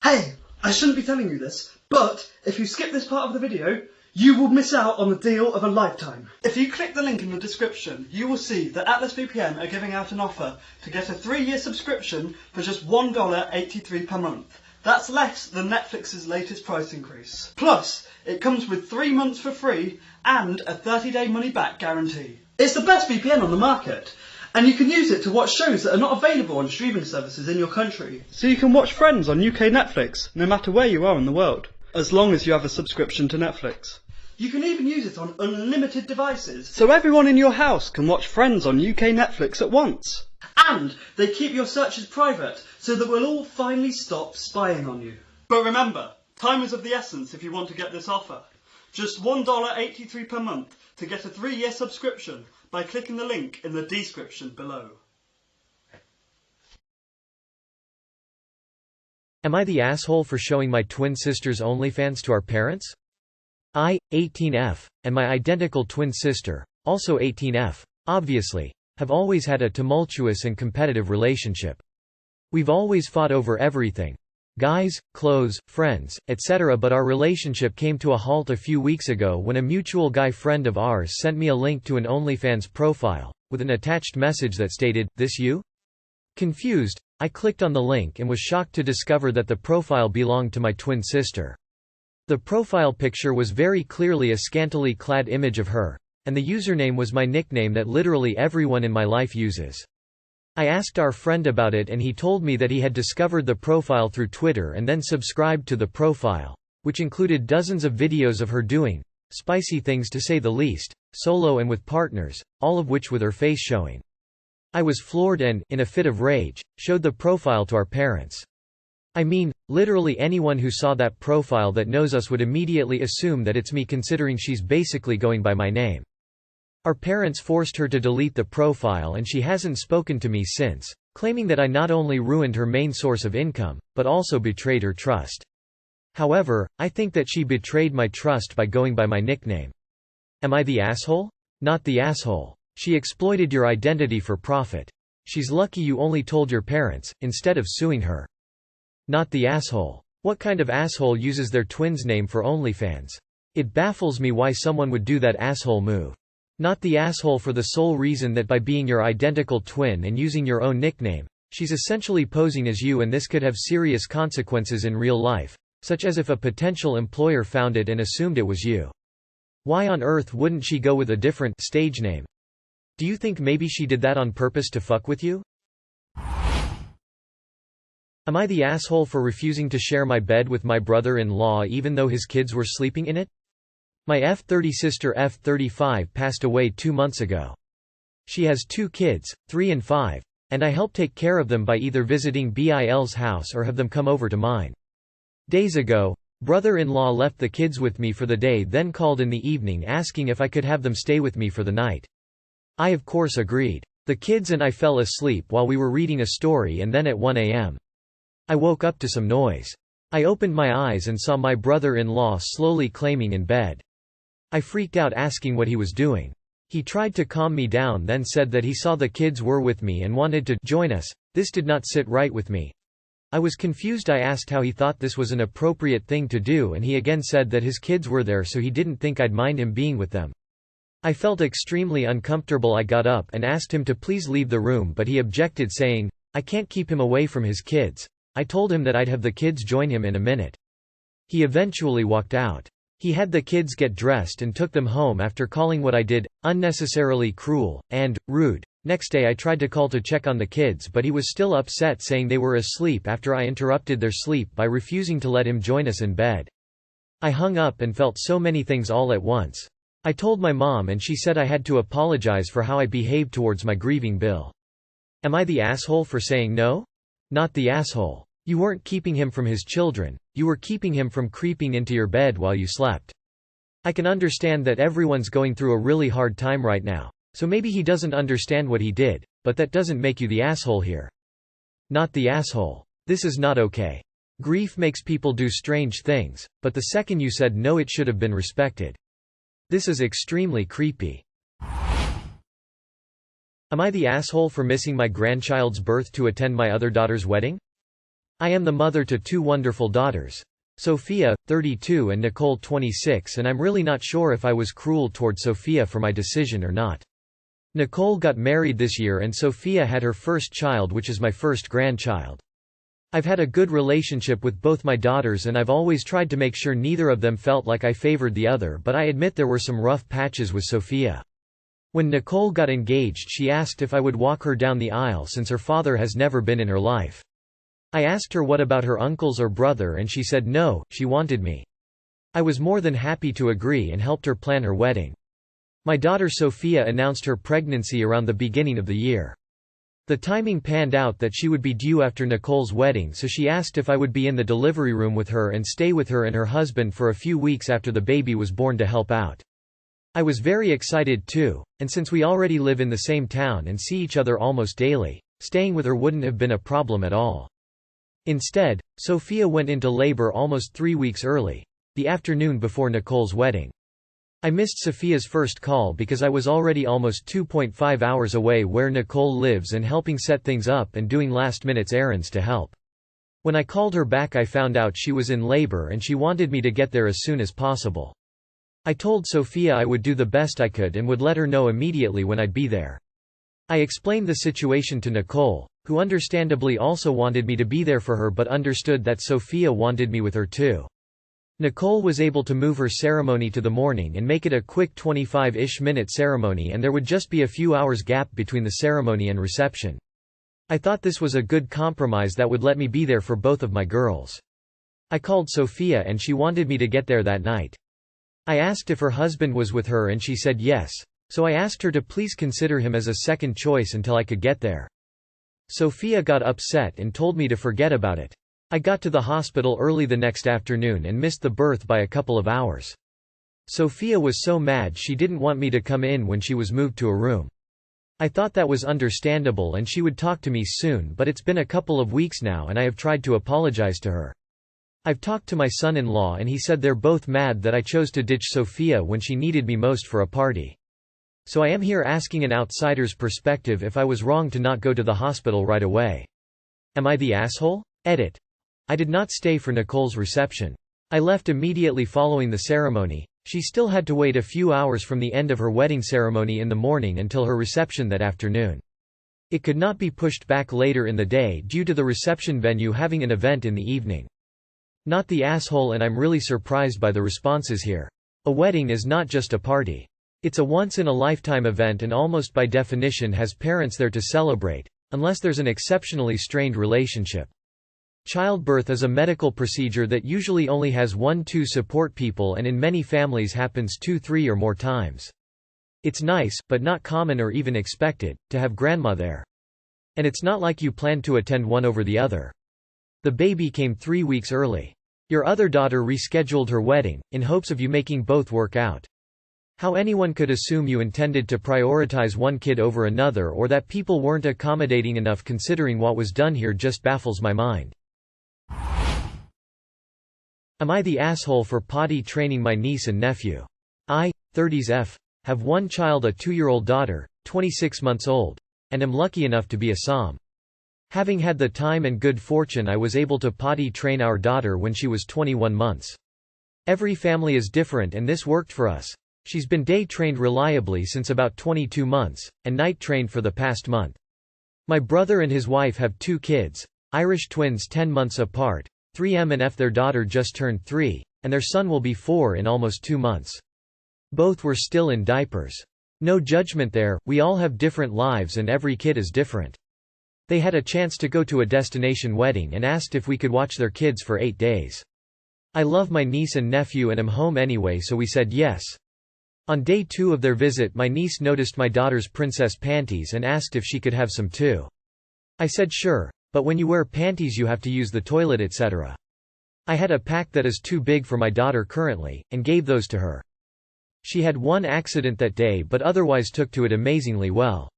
Hey, I shouldn't be telling you this, but if you skip this part of the video, you will miss out on the deal of a lifetime. If you click the link in the description, you will see that Atlas VPN are giving out an offer to get a 3-year subscription for just $1.83 per month. That's less than Netflix's latest price increase. Plus, it comes with 3 months for free and a 30-day money-back guarantee. It's the best VPN on the market, and you can use it to watch shows that are not available on streaming services in your country. So you can watch Friends on UK Netflix, no matter where you are in the world, as long as you have a subscription to Netflix. You can even use it on unlimited devices, so everyone in your house can watch Friends on UK Netflix at once. And they keep your searches private, so that we'll all finally stop spying on you. But remember, time is of the essence if you want to get this offer. Just $1.83 per month to get a 3-year subscription by clicking the link in the description below. Am I the asshole for showing my twin sister's OnlyFans to our parents? I, 18F, and my identical twin sister, also 18F, obviously, have always had a tumultuous and competitive relationship. We've always fought over everything. Guys, clothes, friends, etc. But our relationship came to a halt a few weeks ago when a mutual guy friend of ours sent me a link to an OnlyFans profile, with an attached message that stated, "This you?" Confused, I clicked on the link and was shocked to discover that the profile belonged to my twin sister. The profile picture was very clearly a scantily clad image of her, and the username was my nickname that literally everyone in my life uses. I asked our friend about it and he told me that he had discovered the profile through Twitter and then subscribed to the profile, which included dozens of videos of her doing spicy things to say the least, solo and with partners, all of which with her face showing. I was floored and, in a fit of rage, showed the profile to our parents. I mean, literally anyone who saw that profile that knows us would immediately assume that it's me, considering she's basically going by my name. Our parents forced her to delete the profile and she hasn't spoken to me since, claiming that I not only ruined her main source of income, but also betrayed her trust. However, I think that she betrayed my trust by going by my nickname. Am I the asshole? Not the asshole. She exploited your identity for profit. She's lucky you only told your parents, instead of suing her. Not the asshole. What kind of asshole uses their twin's name for OnlyFans? It baffles me why someone would do that asshole move. Not the asshole for the sole reason that by being your identical twin and using your own nickname, she's essentially posing as you, and this could have serious consequences in real life, such as if a potential employer found it and assumed it was you. Why on earth wouldn't she go with a different stage name? Do you think maybe she did that on purpose to fuck with you? Am I the asshole for refusing to share my bed with my brother-in-law even though his kids were sleeping in it? My F30 sister F35 passed away 2 months ago. She has 2 kids, 3 and 5, and I help take care of them by either visiting BIL's house or have them come over to mine. Days ago, brother-in-law left the kids with me for the day, then called in the evening asking if I could have them stay with me for the night. I of course agreed. The kids and I fell asleep while we were reading a story, and then at 1 a.m. I woke up to some noise. I opened my eyes and saw my brother-in-law slowly climbing in bed. I freaked out asking what he was doing. He tried to calm me down, then said that he saw the kids were with me and wanted to join us. This did not sit right with me. I was confused. I asked how he thought this was an appropriate thing to do, and he again said that his kids were there so he didn't think I'd mind him being with them. I felt extremely uncomfortable. I got up and asked him to please leave the room, but he objected, saying, "I can't keep him away from his kids." I told him that I'd have the kids join him in a minute. He eventually walked out. He had the kids get dressed and took them home after calling what I did unnecessarily cruel and rude. Next day I tried to call to check on the kids, but he was still upset, saying they were asleep after I interrupted their sleep by refusing to let him join us in bed. I hung up and felt so many things all at once. I told my mom and she said I had to apologize for how I behaved towards my grieving Bill. Am I the asshole for saying no? Not the asshole. You weren't keeping him from his children, you were keeping him from creeping into your bed while you slept. I can understand that everyone's going through a really hard time right now, so maybe he doesn't understand what he did, but that doesn't make you the asshole here. Not the asshole. This is not okay. Grief makes people do strange things, but the second you said no, it should have been respected. This is extremely creepy. Am I the asshole for missing my grandchild's birth to attend my other daughter's wedding? I am the mother to two wonderful daughters. Sophia, 32 and Nicole, 26, and I'm really not sure if I was cruel toward Sophia for my decision or not. Nicole got married this year and Sophia had her first child, which is my first grandchild. I've had a good relationship with both my daughters and I've always tried to make sure neither of them felt like I favored the other, but I admit there were some rough patches with Sophia. When Nicole got engaged, she asked if I would walk her down the aisle since her father has never been in her life. I asked her what about her uncles or brother and she said no, she wanted me. I was more than happy to agree and helped her plan her wedding. My daughter Sophia announced her pregnancy around the beginning of the year. The timing panned out that she would be due after Nicole's wedding, so she asked if I would be in the delivery room with her and stay with her and her husband for a few weeks after the baby was born to help out. I was very excited too, and since we already live in the same town and see each other almost daily, staying with her wouldn't have been a problem at all. Instead, Sophia went into labor almost 3 weeks early, the afternoon before Nicole's wedding. I missed Sophia's first call because I was already almost 2.5 hours away where Nicole lives and helping set things up and doing last-minute errands to help. When I called her back I found out she was in labor and she wanted me to get there as soon as possible. I told Sophia I would do the best I could and would let her know immediately when I'd be there. I explained the situation to Nicole, who understandably also wanted me to be there for her but understood that Sophia wanted me with her too. Nicole was able to move her ceremony to the morning and make it a quick 25-ish minute ceremony, and there would just be a few hours gap between the ceremony and reception. I thought this was a good compromise that would let me be there for both of my girls. I called Sophia and she wanted me to get there that night. I asked if her husband was with her and she said yes, so I asked her to please consider him as a second choice until I could get there. Sophia got upset and told me to forget about it. I got to the hospital early the next afternoon and missed the birth by a couple of hours. Sophia was so mad she didn't want me to come in when she was moved to a room. I thought that was understandable and she would talk to me soon, but it's been a couple of weeks now and I have tried to apologize to her. I've talked to my son-in-law and he said they're both mad that I chose to ditch Sophia when she needed me most for a party. So I am here asking an outsider's perspective if I was wrong to not go to the hospital right away. Am I the asshole? Edit. I did not stay for Nicole's reception. I left immediately following the ceremony. She still had to wait a few hours from the end of her wedding ceremony in the morning until her reception that afternoon. It could not be pushed back later in the day due to the reception venue having an event in the evening. Not the asshole, and I'm really surprised by the responses here. A wedding is not just a party. It's a once-in-a-lifetime event and almost by definition has parents there to celebrate, unless there's an exceptionally strained relationship. Childbirth is a medical procedure that usually only has 1-2 support people and in many families happens 2-3 or more times. It's nice, but not common or even expected, to have grandma there. And it's not like you planned to attend one over the other. The baby came 3 weeks early. Your other daughter rescheduled her wedding, in hopes of you making both work out. How anyone could assume you intended to prioritize one kid over another or that people weren't accommodating enough considering what was done here just baffles my mind. Am I the asshole for potty training my niece and nephew? I, 30s F, have one child, a 2-year-old daughter, 26 months old, and am lucky enough to be a som. Having had the time and good fortune, I was able to potty train our daughter when she was 21 months. Every family is different and this worked for us. She's been day trained reliably since about 22 months, and night trained for the past month. My brother and his wife have 2 kids, Irish twins 10 months apart, 3M and F. Their daughter just turned 3, and their son will be 4 in almost 2 months. Both were still in diapers. No judgment there, we all have different lives and every kid is different. They had a chance to go to a destination wedding and asked if we could watch their kids for 8 days. I love my niece and nephew and am home anyway, so we said yes. On day 2 of their visit, my niece noticed my daughter's princess panties and asked if she could have some too. I said sure, but when you wear panties you have to use the toilet etc. I had a pack that is too big for my daughter currently, and gave those to her. She had one accident that day but otherwise took to it amazingly well.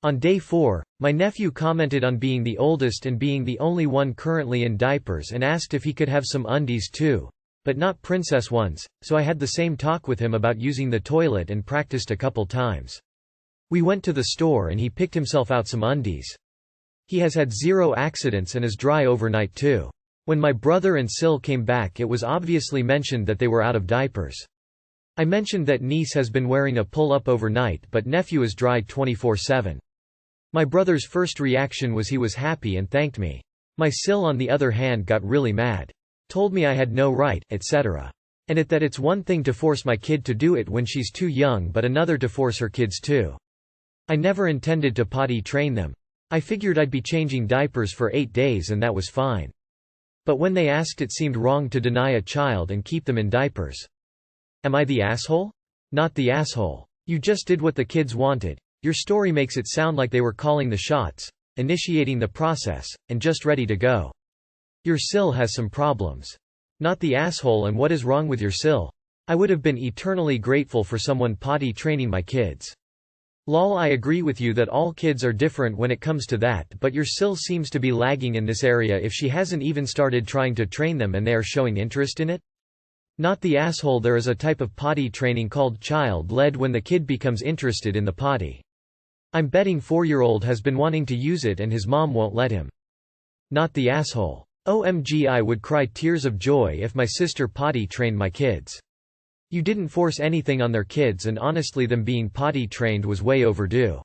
On day 4, my nephew commented on being the oldest and being the only one currently in diapers and asked if he could have some undies too, but not princess ones, so I had the same talk with him about using the toilet and practiced a couple times. We went to the store and he picked himself out some undies. He has had 0 accidents and is dry overnight too. When my brother and Sil came back it was obviously mentioned that they were out of diapers. I mentioned that niece has been wearing a pull-up overnight but nephew is dry 24/7. My brother's first reaction was he was happy and thanked me. My Sil on the other hand got really mad. Told me I had no right, etc. And that it's one thing to force my kid to do it when she's too young but another to force her kids too. I never intended to potty train them. I figured I'd be changing diapers for 8 days and that was fine. But when they asked it seemed wrong to deny a child and keep them in diapers. Am I the asshole? Not the asshole. You just did what the kids wanted. Your story makes it sound like they were calling the shots, initiating the process, and just ready to go. Your Sil has some problems. Not the asshole. And what is wrong with your Sil? I would have been eternally grateful for someone potty training my kids. Lol, I agree with you that all kids are different when it comes to that, but your Sil seems to be lagging in this area if she hasn't even started trying to train them and they are showing interest in it. Not the asshole. There is a type of potty training called child-led when the kid becomes interested in the potty. I'm betting 4-year-old has been wanting to use it and his mom won't let him. Not the asshole. OMG, I would cry tears of joy if my sister potty trained my kids. You didn't force anything on their kids and honestly them being potty trained was way overdue.